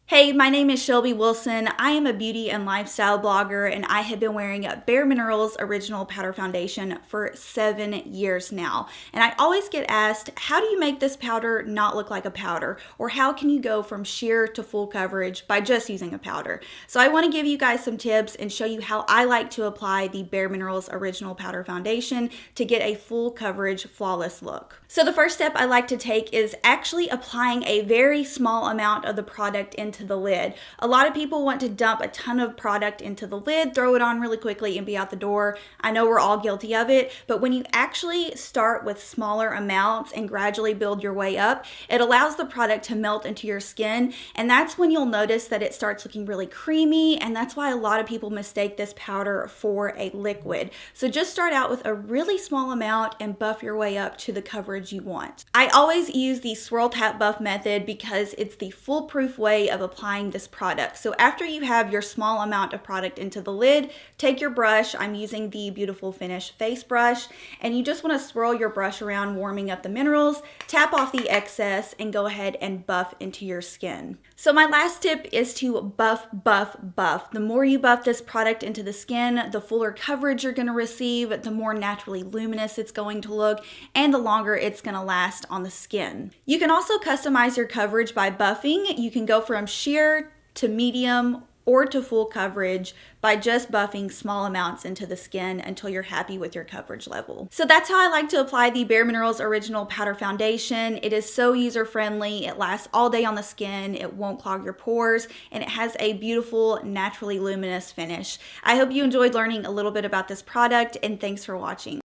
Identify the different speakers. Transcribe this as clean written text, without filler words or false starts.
Speaker 1: Hey, my name is Shelbey Wilson. I am a beauty and lifestyle blogger, and I have been wearing bareMinerals Original Powder Foundation for 7 years now. And I always get asked, how do you make this powder not look like a powder? Or how can you go from sheer to full coverage by just using a powder? So I want to give you guys some tips and show you how I like to apply the bareMinerals Original Powder Foundation to get a full coverage, flawless look. So the first step I like to take is actually applying a very small amount of the product into the lid. A lot of people want to dump a ton of product into the lid, throw it on really quickly and be out the door. I know we're all guilty of it, but when you actually start with smaller amounts and gradually build your way up, it allows the product to melt into your skin, and that's when you'll notice that it starts looking really creamy, and that's why a lot of people mistake this powder for a liquid. So just start out with a really small amount and buff your way up to the coverage you want. I always use the swirl tap buff method because it's the foolproof way of applying this product. So after you have your small amount of product into the lid, take your brush. I'm using the Beautiful Finish face brush, and you just want to swirl your brush around, warming up the minerals, tap off the excess, and go ahead and buff into your skin. So my last tip is to buff, buff, buff. The more you buff this product into the skin, the fuller coverage you're going to receive, the more naturally luminous it's going to look, and the longer it's going to last on the skin. You can also customize your coverage by buffing. You can go from sheer to medium or to full coverage by just buffing small amounts into the skin until you're happy with your coverage level. So that's how I like to apply the bareMinerals Original Powder Foundation. It is so user-friendly. It lasts all day on the skin. It won't clog your pores, and it has a beautiful, naturally luminous finish. I hope you enjoyed learning a little bit about this product, and thanks for watching.